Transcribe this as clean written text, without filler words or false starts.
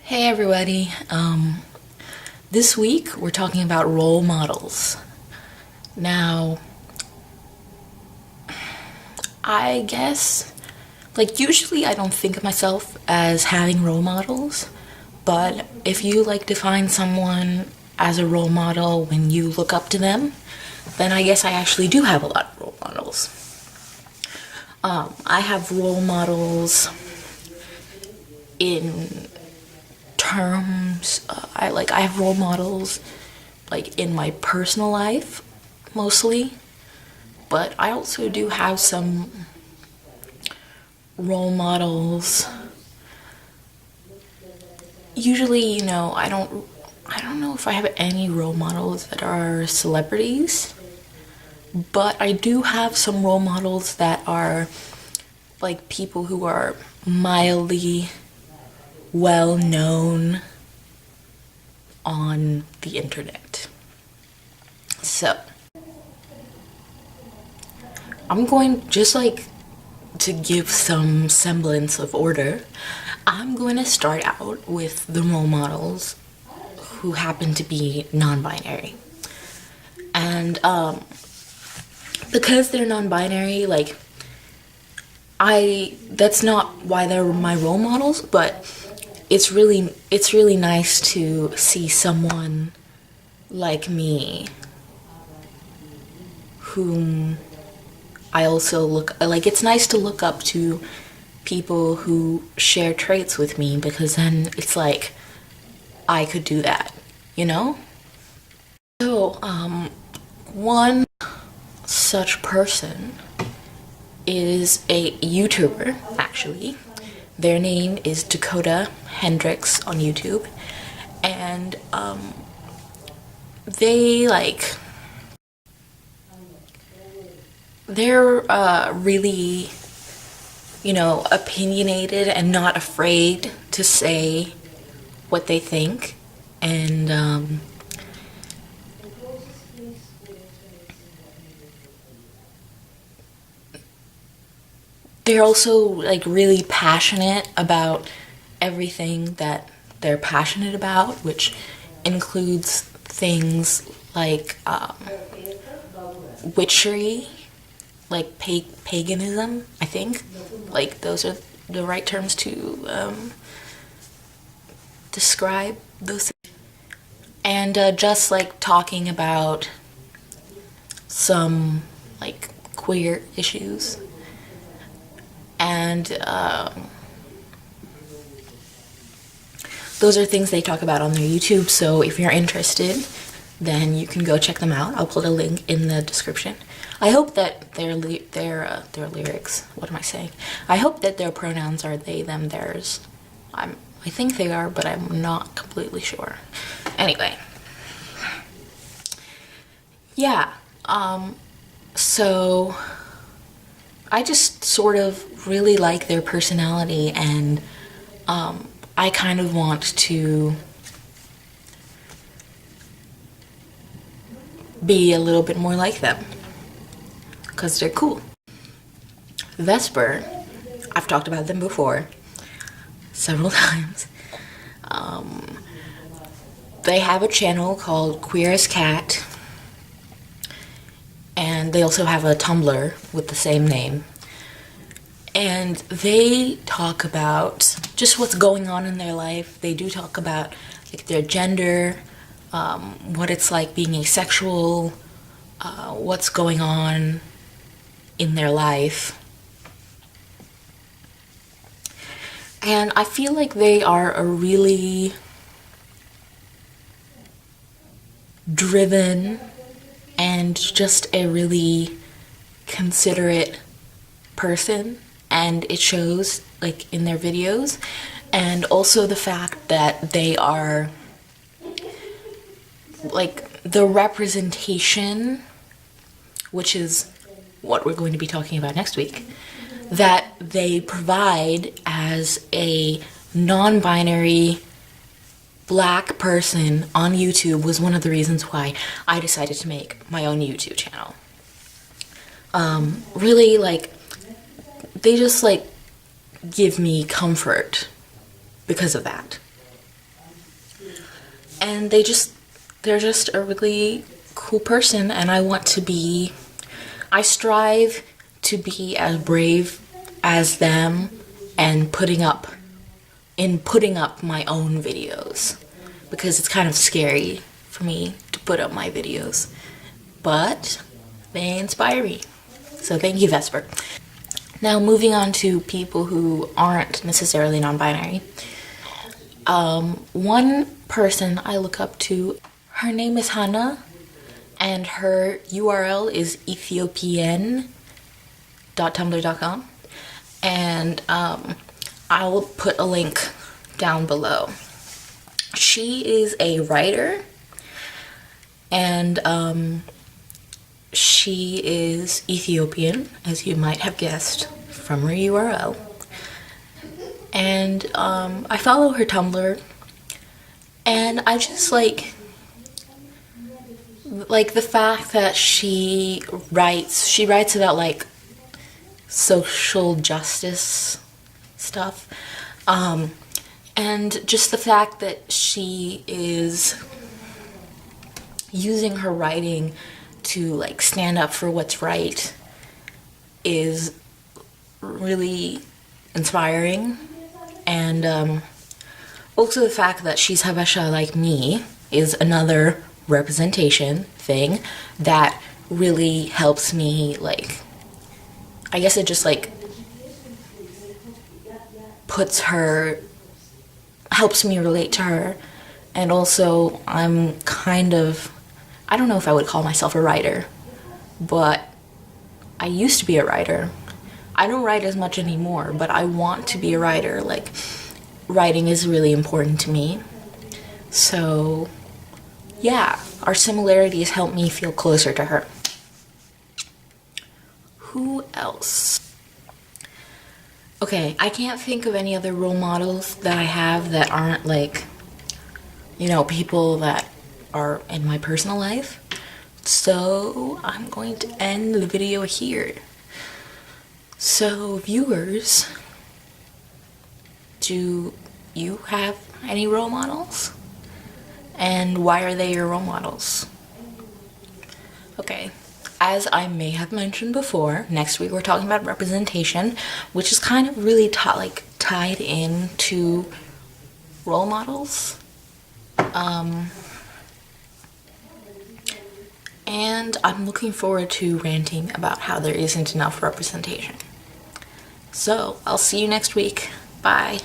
Hey everybody, this week we're talking about role models. Now, I guess, usually I don't think of myself as having role models, but if you define someone as a role model when you look up to them, then I guess I actually do have a lot of role models. I have role models in terms, I have role models in my personal life mostly, but I also do have some role models. Usually, I don't know if I have any role models that are celebrities, but I do have some role models that are people who are mildly well known on the internet. So, I'm going to give some semblance of order. I'm going to start out with the role models who happen to be non-binary. And because they're non-binary, that's not why they're my role models, but it's really nice to see someone like me whom I also it's nice to look up to people who share traits with me, because then it's I could do that, you know? So, one such person is a YouTuber, actually. Their name is Dakota Hendrix on YouTube, and they're really, opinionated and not afraid to say what they think, and they're also really passionate about everything that they're passionate about, which includes things like witchery, paganism, I think. Those are the right terms to describe those things. And just talking about some queer issues. And those are things they talk about on their YouTube, so if you're interested, then you can go check them out. I'll put a link in the description. I hope that their lyrics, what am I saying? I hope that their pronouns are they, them, theirs. I think they are, but I'm not completely sure. Anyway. Yeah, so I just sort of really like their personality, and I kind of want to be a little bit more like them because they're cool. Vesper, I've talked about them before several times. They have a channel called Queer as Cat, and they also have a Tumblr with the same name. And they talk about just what's going on in their life. They do talk about their gender, what it's like being asexual, what's going on in their life. And I feel like they are a really driven and just a really considerate person, and it shows in their videos. And also the fact that they are the representation, which is what we're going to be talking about next week, that they provide as a non-binary Black person on YouTube was one of the reasons why I decided to make my own YouTube channel. Really, they just give me comfort because of that. and they're just a really cool person, and I strive to be as brave as them and putting up my own videos, because it's kind of scary for me to put up my videos, but they inspire me. So thank you, Vesper. Now moving on to people who aren't necessarily non-binary. One person I look up to, her name is Hannah, and her URL is ethiopian.tumblr.com, and I'll put a link down below. She is a writer, and she is Ethiopian, as you might have guessed from her URL. And I follow her Tumblr, and I just like the fact that she writes about like social justice stuff, and just the fact that she is using her writing to like stand up for what's right is really inspiring. And also the fact that she's Habesha like me is another representation thing that really helps me, like, I guess it just like helps me relate to her. And also I'm kind of, I don't know if I would call myself a writer, but I used to be a writer. I don't write as much anymore, but I want to be a writer. Like, writing is really important to me. So yeah, our similarities help me feel closer to her. Who else? Okay, I can't think of any other role models that I have that aren't like, you know, people that are in my personal life. So I'm going to end the video here. So viewers, do you have any role models? And why are they your role models? Okay, as I may have mentioned before, next week we're talking about representation, which is kind of really tied into role models. And I'm looking forward to ranting about how there isn't enough representation. So I'll see you next week. Bye.